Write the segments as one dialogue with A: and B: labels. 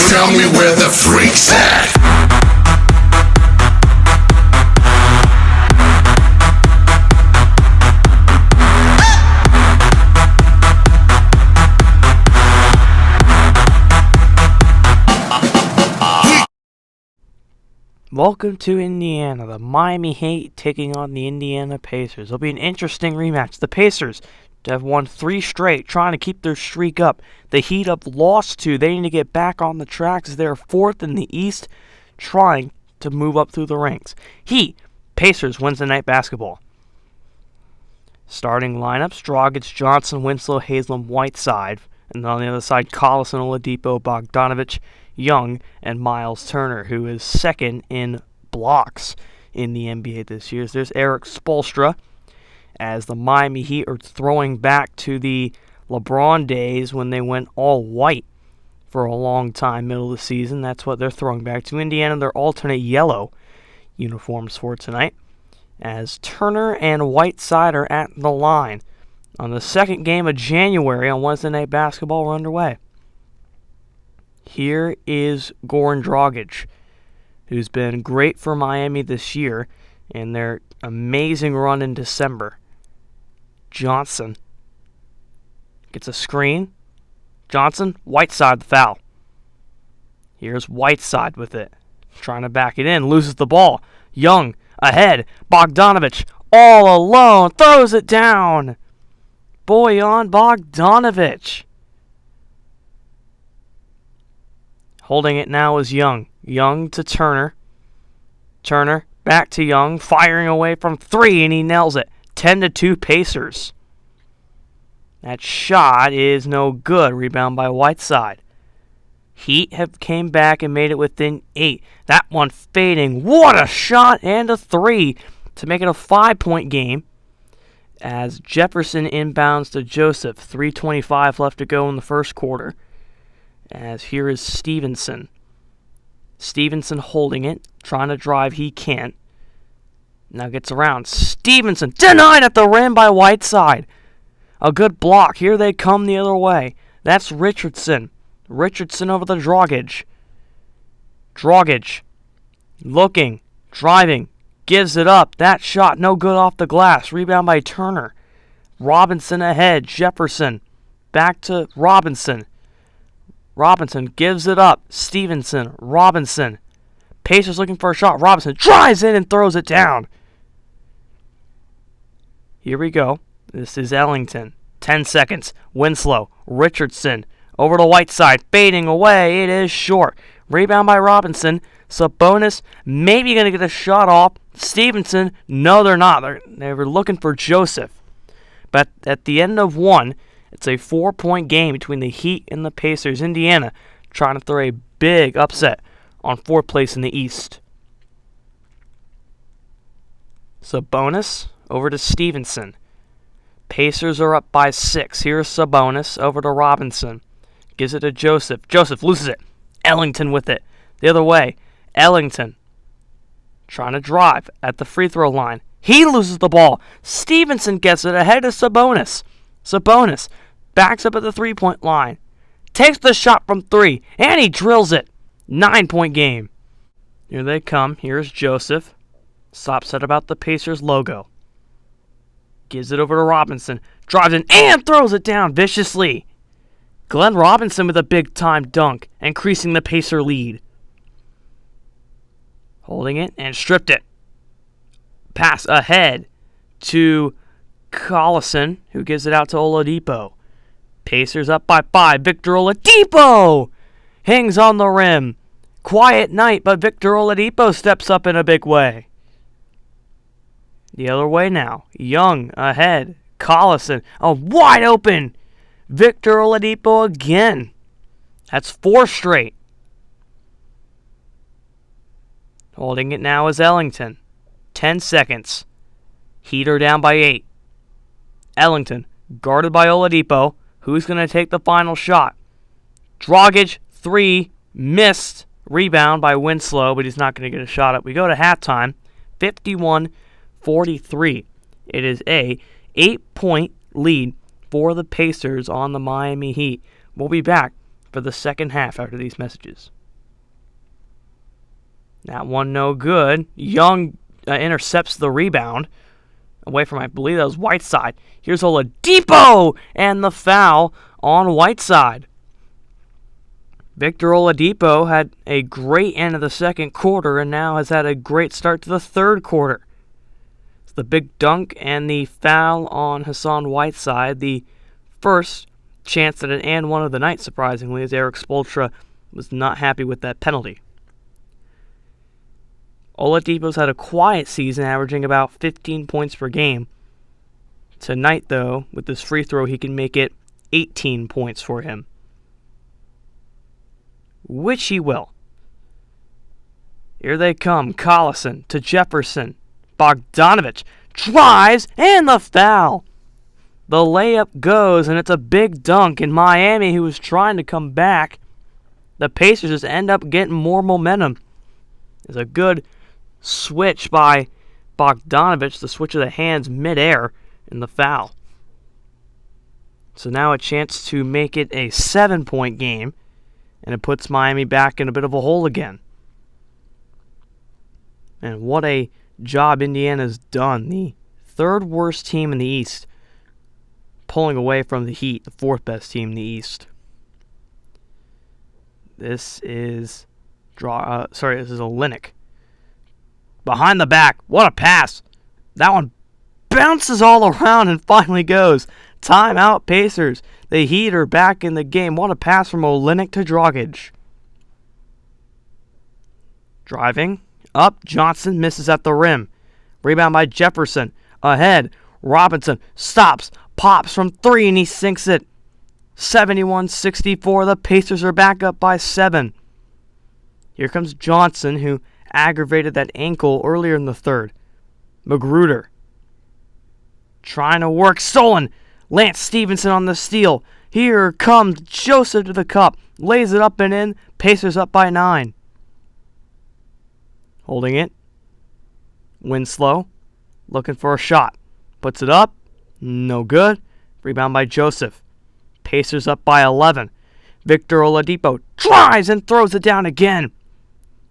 A: Tell me where the freaks at.
B: Welcome to Indiana. The Miami Heat taking on the Indiana Pacers. It'll be an interesting rematch. The Pacers have won 3 straight, trying to keep their streak up. The Heat have lost 2. They need to get back on the tracks. They're 4th in the East, trying to move up through the ranks. Heat, Pacers, Wednesday night basketball. Starting lineups: Dragic, Johnson, Winslow, Haslem, Whiteside. And on the other side, Collison, Oladipo, Bogdanovic, Young, and Miles Turner, who is second in blocks in the NBA this year. There's Eric Spoelstra, as the Miami Heat are throwing back to the LeBron days when they went all white for a long time, middle of the season. That's what they're throwing back to. Indiana, their alternate yellow uniforms for tonight, as Turner and Whiteside are at the line. On the second game of January on Wednesday Night Basketball, we're underway. Here is Goran Dragic, who's been great for Miami this year in their amazing run in December. Johnson gets a screen. Johnson, Whiteside the foul. Here's Whiteside with it, trying to back it in, loses the ball. Young ahead. Bogdanovic all alone, throws it down. Bojan Bogdanovic. Holding it now is Young. Young to Turner. Turner back to Young, firing away from 3, and he nails it. 10-2 Pacers. That shot is no good. Rebound by Whiteside. Heat have came back and made it within 8. That one fading. What a shot, and a 3 to make it a 5-point game. As Jefferson inbounds to Joseph. 3:25 left to go in the first quarter. As here is Stevenson. Stevenson holding it, trying to drive. He can't. Now gets around. Stevenson denied at the rim by Whiteside. A good block. Here they come the other way. That's Richardson. Richardson over the Dragic. Dragic looking, driving, gives it up. That shot no good off the glass. Rebound by Turner. Robinson ahead. Jefferson back to Robinson. Robinson gives it up. Stevenson. Robinson. Pacers looking for a shot. Robinson drives in and throws it down. Here we go. This is Ellington. 10 seconds. Winslow. Richardson. Over to Whiteside. Fading away. It is short. Rebound by Robinson. Sabonis maybe going to get a shot off. Stevenson. No, they're not. They were looking for Joseph. But at the end of one, it's a 4-point game between the Heat and the Pacers. Indiana trying to throw a big upset on 4th place in the East. Sabonis over to Stevenson. Pacers are up by 6. Here's Sabonis over to Robinson. Gives it to Joseph. Joseph loses it. Ellington with it. The other way. Ellington trying to drive at the free throw line. He loses the ball. Stevenson gets it ahead of Sabonis. Sabonis backs up at the 3-point line. Takes the shot from 3. And he drills it. 9-point game. Here they come. Here's Joseph. Stops at about the Pacers logo. Gives it over to Robinson. Drives in and throws it down viciously. Glenn Robinson with a big-time dunk, increasing the Pacer lead. Holding it and stripped it. Pass ahead to Collison, who gives it out to Oladipo. Pacers up by 5. Victor Oladipo hangs on the rim. Quiet night, but Victor Oladipo steps up in a big way. The other way now. Young ahead. Collison. A wide open Victor Oladipo again. That's 4 straight. Holding it now is Ellington. 10 seconds. Heat are down by 8. Ellington guarded by Oladipo. Who's going to take the final shot? Dragic, 3, missed. Rebound by Winslow, but he's not going to get a shot up. We go to halftime, 51-43. It is a 8-point lead for the Pacers on the Miami Heat. We'll be back for the second half after these messages. That one no good. Young intercepts the rebound away from, I believe that was Whiteside. Here's Oladipo and the foul on Whiteside. Victor Oladipo had a great end of the second quarter and now has had a great start to the third quarter. It's the big dunk and the foul on Hassan Whiteside, the first chance at an and one of the night, surprisingly, as Eric Spoelstra was not happy with that penalty. Oladipo's had a quiet season, averaging about 15 points per game. Tonight, though, with this free throw, he can make it 18 points for him. Which he will. Here they come. Collison to Jefferson. Bogdanovich drives, and the foul. The layup goes, and it's a big dunk, and Miami, who was trying to come back, the Pacers just end up getting more momentum. It's a good switch by Bogdanovich, the switch of the hands midair, in the foul. So now a chance to make it a 7-point game, and it puts Miami back in a bit of a hole again. And what a job Indiana's done. The third worst team in the East, pulling away from the Heat, the fourth best team in the East. This is Olynyk. Behind the back. What a pass. That one bounces all around and finally goes. Timeout Pacers. The Heat are back in the game. What a pass from Olynyk to Dragic. Driving. Up. Johnson misses at the rim. Rebound by Jefferson. Ahead. Robinson stops. Pops from three and he sinks it. 71-64. The Pacers are back up by 7. Here comes Johnson, who aggravated that ankle earlier in the third. Magruder trying to work. Stolen. Lance Stevenson on the steal. Here comes Joseph to the cup. Lays it up and in. Pacers up by 9. Holding it. Winslow looking for a shot. Puts it up. No good. Rebound by Joseph. Pacers up by 11. Victor Oladipo drives and throws it down again.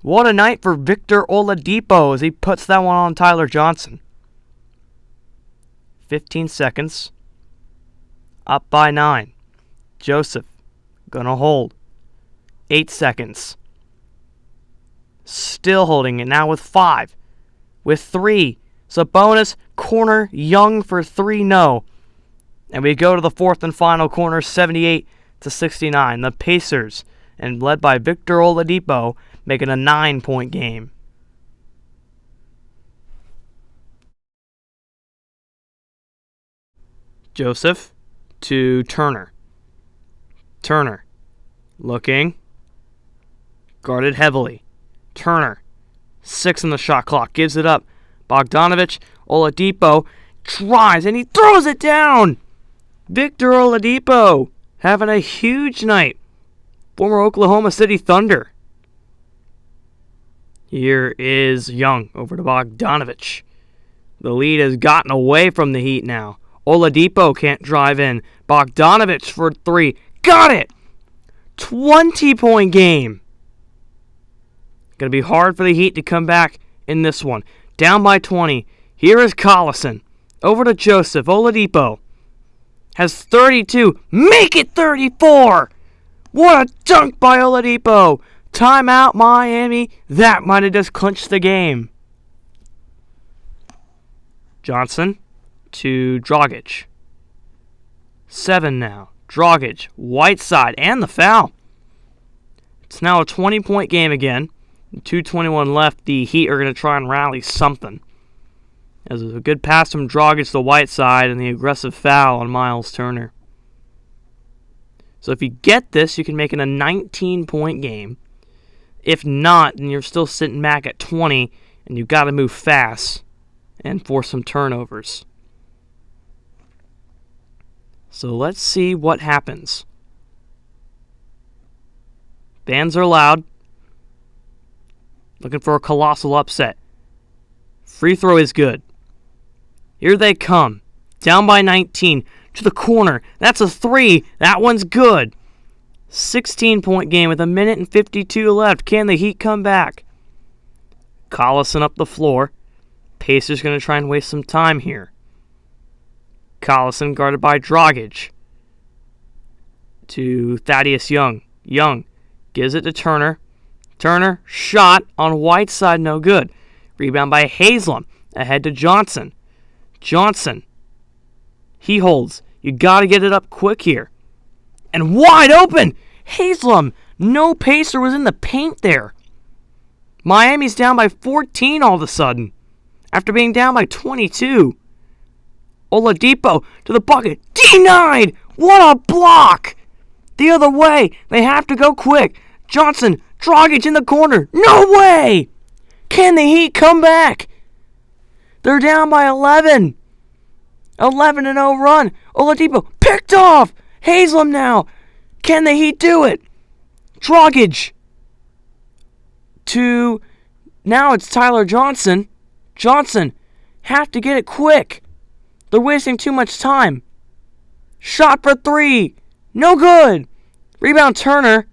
B: What a night for Victor Oladipo as he puts that one on Tyler Johnson. 15 seconds. Up by 9. Joseph gonna hold. 8 seconds. Still holding it now with 5. With 3. Sabonis, corner, Young for 3, no. And we go to the fourth and final corner, 78-69. The Pacers, and led by Victor Oladipo, making a 9-point game. Joseph to Turner. Turner looking. Guarded heavily. Turner, 6 on the shot clock, gives it up. Bogdanovich, Oladipo tries and he throws it down. Victor Oladipo having a huge night. Former Oklahoma City Thunder. Here is Young over to Bogdanovich. The lead has gotten away from the Heat now. Oladipo can't drive in. Bogdanovich for 3. Got it! 20-point game. Going to be hard for the Heat to come back in this one. Down by 20. Here is Collison. Over to Joseph. Oladipo has 32. Make it 34! What a dunk by Oladipo! Timeout, Miami. That might have just clinched the game. Johnson to Dragic. 7 now. Dragic, Whiteside, and the foul. It's now a 20-point game again. 2:21 left. The Heat are going to try and rally something. As a good pass from Dragic to Whiteside and the aggressive foul on Miles Turner. So if you get this, you can make it a 19-point game. If not, then you're still sitting back at 20, and you've got to move fast and force some turnovers. So let's see what happens. Fans are loud. Looking for a colossal upset. Free throw is good. Here they come. Down by 19. to the corner. That's a 3. That one's good. 16-point game with 1:52 left. Can the Heat come back? Collison up the floor. Pacers going to try and waste some time here. Collison guarded by Dragic. To Thaddeus Young. Young gives it to Turner. Turner, shot on Whiteside, no good. Rebound by Haslem. Ahead to Johnson. Johnson. He holds. You got to get it up quick here. And wide open! Haslem! No Pacer was in the paint there. Miami's down by 14 all of a sudden, after being down by 22. Oladipo to the bucket. Denied! What a block! The other way. They have to go quick. Johnson, Dragic in the corner. No way! Can the Heat come back? They're down by 11. 11-0 run. Oladipo picked off. Haslem now. Can the Heat do it? Dragic to, now it's Tyler Johnson. Johnson, have to get it quick. They're wasting too much time. Shot for 3. No good. Rebound Turner.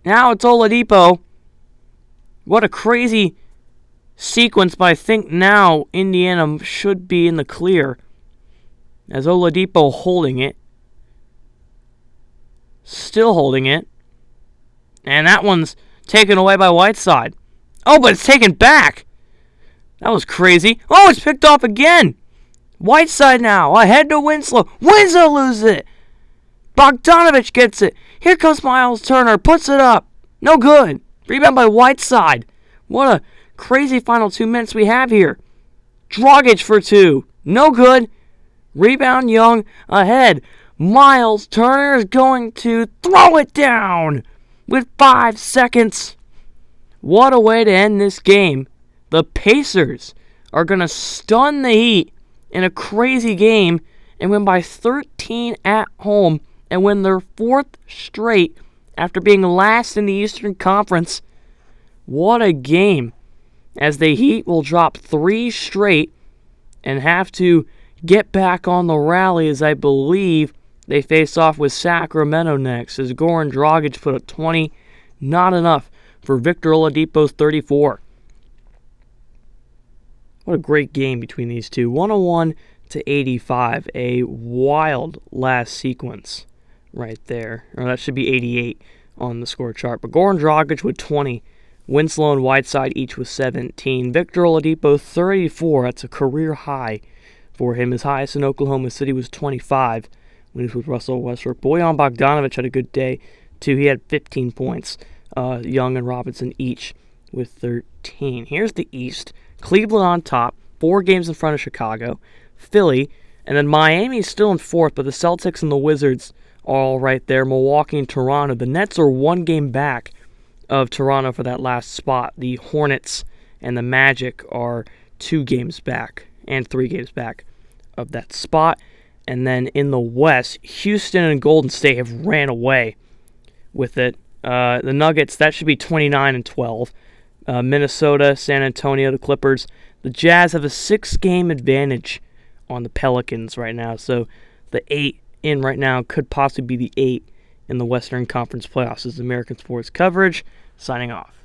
B: Now it's Oladipo. What a crazy sequence, but I think now Indiana should be in the clear, as Oladipo holding it. Still holding it. And that one's taken away by Whiteside. Oh, but it's taken back. That was crazy. Oh, it's picked off again. Whiteside now, ahead to Winslow. Winslow loses it. Bogdanovich gets it. Here comes Miles Turner, puts it up. No good. Rebound by Whiteside. What a crazy final 2 minutes we have here. Dragic for 2. No good. Rebound Young ahead. Miles Turner is going to throw it down with 5 seconds. What a way to end this game. The Pacers are going to stun the Heat in a crazy game and win by 13 at home and win their 4th straight after being last in the Eastern Conference. What a game, as the Heat will drop 3 straight and have to get back on the rally, as I believe they face off with Sacramento next, as Goran Dragic put up 20. Not enough for Victor Oladipo's 34. What a great game between these two. 101-85. A wild last sequence right there. Or that should be 88 on the score chart. But Goran Dragic with 20. Winslow and Whiteside each with 17. Victor Oladipo 34. That's a career high for him. His highest in Oklahoma City was 25 when he was with Russell Westbrook. Bojan Bogdanovich had a good day too. He had 15 points. Young and Robinson each with 13. Here's the East. Cleveland on top, 4 games in front of Chicago. Philly, and then Miami's still in 4th, but the Celtics and the Wizards are all right there. Milwaukee and Toronto. The Nets are 1 game back of Toronto for that last spot. The Hornets and the Magic are 2 games back and 3 games back of that spot. And then in the West, Houston and Golden State have ran away with it. The Nuggets, that should be 29-12. Minnesota, San Antonio, the Clippers. The Jazz have a 6-game advantage on the Pelicans right now. So the 8 in right now could possibly be the 8 in the Western Conference playoffs. This is American Sports Coverage, signing off.